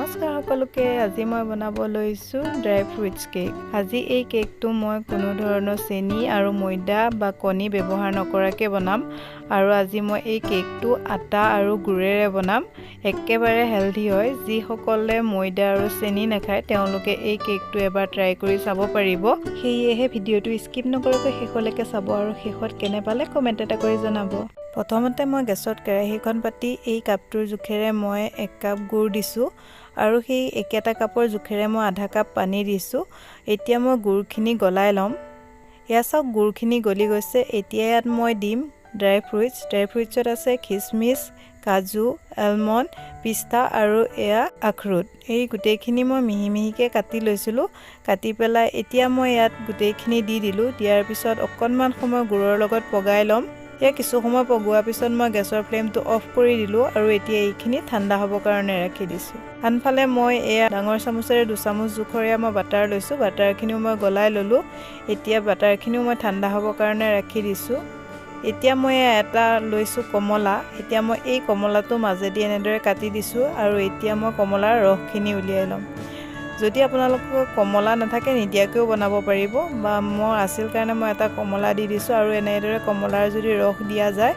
নমস্কাৰ সকলোকে আজি মই বনাব লৈছো ড্ৰাই ফ্ৰুটছ কেক। আজি এই কেকটো মই কোনো ধৰণৰ চেনি আৰু ময়দা বা কণী ব্যৱহাৰ নকৰাকে বনাম আৰু আজি মই এই কেকটো আটা আৰু গুড়েৰে বনাম। একেবাৰে হেলদি হয়। যি সকলে ময়দা আৰু চেনি নাখায় তেওঁলোকে এই কেকটো এবাৰ ট্ৰাই কৰি চাব পাৰিব। সেয়েহে ভিডিঅটো স্কিপ নকৰাকৈ শেষলৈকে চাব আৰু শেষত কেনে পালে কমেন্ট এটা কৰি জনাব। প্ৰথমতে মই গেছত কেৰাহীখন পাতি এই কাপটোৰ জোখেৰে মই 1 কাপ গুড় দিছো আৰু সেই একেটা কাপৰ জোখেৰে মই আধা কাপ পানী দিছো। এতিয়া মই গুড়খিনি গলাই লম। ইয়া সব গুড়খিনি গলি গৈছে। এতিয়া ইয়াত মই দিম ড্ৰাই ফ্ৰুটছত আছে কিশমিশ, কাজু, আলমন্ড, পিস্তা আৰু এয়া আখৰোট। এই গুটেইখিনি মই মিহি মিহিকে কাটি লৈছিলো। কাটি পেলাই এতিয়া মই ইয়াত গুটেইখিনি দি দিলো। দিয়াৰ পিছত অকনমান সময় গুড়ৰ লগত পগাই লম। या কিছু সময় পগোৱাৰ পিছত মই গেছৰ ফ্লেমটো অফ কৰি দিলো আৰু এতিয়া এইখিনি ঠাণ্ডা হ'ব কাৰণে ৰাখি দিছো। আনফালে মই এয়া ডাঙৰ চামুচেৰে 2 চামুচ জোখৰে মই বাটাৰ লৈছো। বাটাৰখিনিও মই গলাই ললো। এতিয়া বাটাৰখিনিও মই ঠাণ্ডা হ'ব কাৰণে ৰাখি দিছো। এতিয়া মই এটা লৈছো কমলা। এতিয়া মই এই কমলাটো মাজেদি এনেদৰে কাটি দিছো আৰু এতিয়া মই কমলাৰ ৰসখিনি উলিয়াই লম। যদি আপোনালোকৰ কমলা নাথাকে নিদিয়াকেও বনাব পাৰিব বা মই আছিল কাৰণে মই এটা কমলা দি দিছো আৰু এনেদৰে কমলাৰ যদি ৰস দিয়া যায়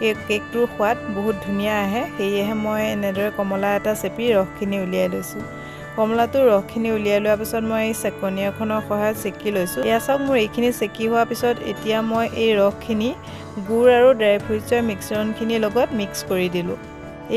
এই কেকটোৰ সোৱাদ বহুত ধুনীয়া আহে। সেয়েহে মই এনেদৰে কমলা এটা চেপি ৰসখিনি উলিয়াই লৈছো। কমলাটোৰ ৰসখিনি উলিয়াই লোৱাৰ পিছত মই এই চেকনিয়াখনৰ সহায়ত চেকি লৈছো। এয়া সব মোৰ এইখিনি চেকি হোৱাৰ পিছত এতিয়া মই এই ৰসখিনি গুড় আৰু ড্ৰাই ফ্ৰুটছৰ মিশ্ৰণখিনিৰ লগত মিক্স কৰি দিলো।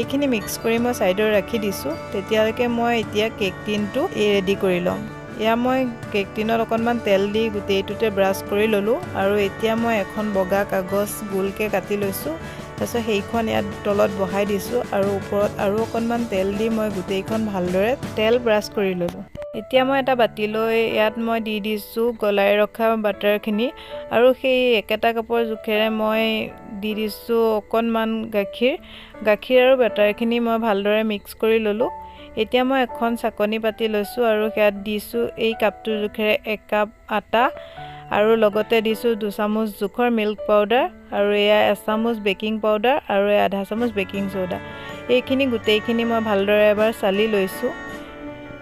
এইখিনি মিক্স কৰি মই সাইডত ৰাখি দিছো। তেতিয়ালৈকে মই এতিয়া কেক টিনটো ৰেডি কৰি লম। ইয়া মই কেক টিনত অকনমান তেল দি গুটেইটোতে ব্ৰাছ কৰি ললো আৰু এতিয়া মই এখন বগা কাগজ গোলকে কাটি লৈছো। তাৰপিছত সেইখন ইয়াত তলত বহাই দিছো আৰু ওপৰত আৰু অকনমান তেল দি মই গুটেইখন ভালদৰে তেল ব্ৰাছ কৰি ললো। এতিয়া মই এটা বাতি লৈ ইয়াত মই দি দিছো গলাই ৰখা বাটাৰখিনি আৰু সেই একেটা কাপৰ জোখেৰে মই দি দিছো অকনমান গাখীৰ আৰু বাটাৰখিনি মই ভালদৰে মিক্স কৰি ললো। এতিয়া মই এখন চাকনি পাতি লৈছো আৰু ইয়াত দিছো এই কাপটোৰ জোখেৰে 1 কাপ আটা আৰু লগতে দিছো 2 চামুচ জোখৰ মিল্ক পাউডাৰ আৰু এয়া 1 চামুচ বেকিং পাউডাৰ আৰু আধা চামুচ বেকিং সোডা। এইখিনি গুটেইখিনি মই ভালদৰে এবাৰ চালি লৈছো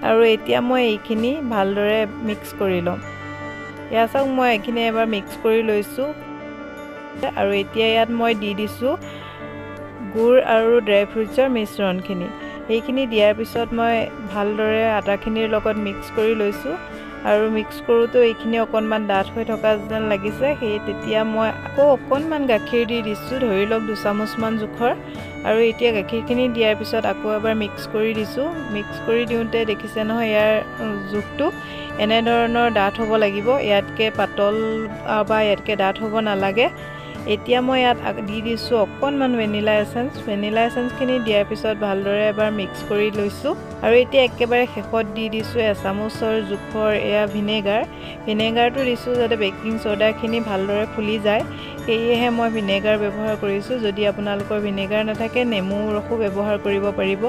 আৰু এতিয়া মই এইখিনি ভালদৰে মিক্স কৰি লম। ইয়া সব মই এইখিনি এবাৰ মিক্স কৰি লৈছো আৰু এতিয়া ইয়াত মই দি দিছো গুড় আৰু ড্ৰাই ফ্ৰুটছৰ মিশ্ৰণখিনি। এইখিনি দিয়াৰ পিছত মই ভালদৰে আটাখিনিৰ লগত মিক্স কৰি লৈছো আৰু মিক্স কৰোতে এইখিনি অকনমান ডাঠ হৈ থকা যেন লাগিছে। সেই তেতিয়া মই আকৌ অকনমান গাখীৰ দি দিছো, ধৰি লওক 2 চামুচ মান জোখৰ আৰু এতিয়া গাখীৰখিনি দিয়াৰ পিছত আকৌ এবাৰ মিক্স কৰি দিছো। মিক্স কৰি দিওঁতে দেখিছে নহয় ইয়াৰ জোখটো এনে ধৰণৰ ডাঠ হ'ব লাগিব। ইয়াতকে পাতল বা ইয়াতকে ডাঠ হ'ব নালাগে। এতিয়া মই ইয়াত দি দিছো অকনমান ভেনিলা এসেন্সখিনি দিয়াৰ পিছত ভালদৰে এবাৰ মিক্স কৰি লৈছো আৰু এতিয়া একেবাৰে শেষত দি দিছো 1 চামুচৰ জোখৰ এয়া ভিনেগাৰটো দিছো যাতে বেকিং সোডাখিনি ভালদৰে ফুলি যায়। সেয়েহে মই ভিনেগাৰ ব্যৱহাৰ কৰিছো। যদি আপোনালোকৰ ভিনেগাৰ নাথাকে নেমু ৰসো ব্যৱহাৰ কৰিব পাৰিব।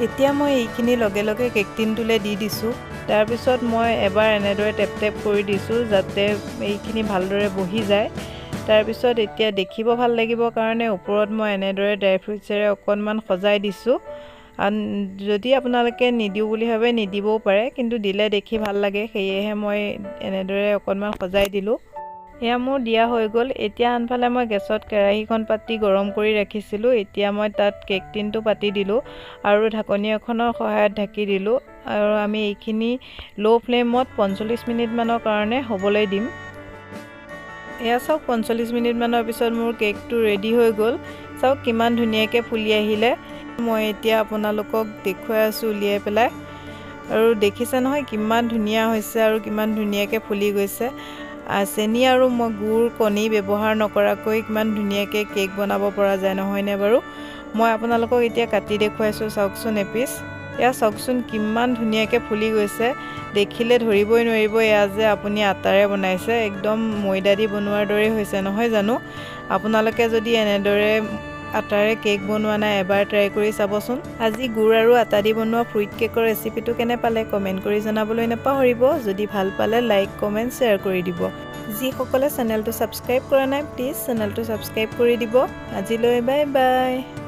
এতিয়া মই এইখিনি লগে লগে কেক টিনটোলে দি দিছো। তাৰ পিছত মই এবাৰ এনেদৰে টেপ কৰি দিছো যাতে এইখিনি ভালদৰে বহি যায়। তাৰ পিছত এতিয়া দেখিব ভাল লাগিব কাৰণে ওপৰত মই এনেদৰে ড্ৰাই ফ্ৰুটছেৰে অকনমান সজাই দিছো। যদি আপোনালোকে নিদিও বুলি ভাবে নিদিবও পাৰে, কিন্তু দিলে দেখি ভাল লাগে সেয়েহে মই এনেদৰে অকনমান সজাই দিলো। এয়া মোৰ দিয়া হৈ গ'ল। এতিয়া আনফালে মই গেছত কেৰাহীখন পাতি গৰম কৰি ৰাখিছিলো। এতিয়া মই তাত কেক টিনটো পাতি দিলো আৰু ঢাকনি এখনৰ সহায়ত ঢাকি দিলো আৰু আমি এইখিনি লো ফ্লেমত 45 মিনিট মানৰ কাৰণে হ'বলৈ দিম। এয়া সব 45 মিনিট মানৰ পিছত মোৰ কেকটো ৰেডি হৈ গ'ল। চাওক কিমান ধুনীয়াকে ফুলি আহিলে। মই এতিয়া আপোনালোকক দেখুৱাই আছো উলিয়াই পেলাই আৰু দেখিছে নহয় কিমান ধুনীয়া হৈছে আৰু কিমান ধুনীয়াকে ফুলি গৈছে। চেনি আৰু মই গুড় কণী ব্যৱহাৰ নকৰাকৈ কিমান ধুনীয়াকে কেক বনাব পৰা যায় নহয়নে বাৰু। মই আপোনালোকক এতিয়া কাটি দেখুৱাইছো চাওকচোন এপিচ। এয়া চাওকচোন কিমান ধুনীয়াকে ফুলি গৈছে। দেখিলে ধৰিবই নোৱাৰিব এয়া যে আপুনি আটাৰে বনাইছে। একদম ময়দা দি বনোৱাৰ দৰে হৈছে নহয় জানো। আপোনালোকে যদি এনেদৰে আটাৰে কেক বনোৱা নাই এবাৰ ট্ৰাই কৰি চাবচোন। আজি গুড় আৰু আটা দি বনোৱা ফ্ৰুইট কেকৰ ৰেচিপিটো কেনে পালে কমেন্ট কৰি জনাবলৈ নাপাহৰিব। যদি ভাল পালে লাইক কমেন্ট শ্বেয়াৰ কৰি দিব। যিসকলে চেনেলটো সাবস্ক্ৰাইব কৰা নাই প্লিজ চেনেলটো সাবস্ক্ৰাইব কৰি দিব। আজিলৈ বাই বাই।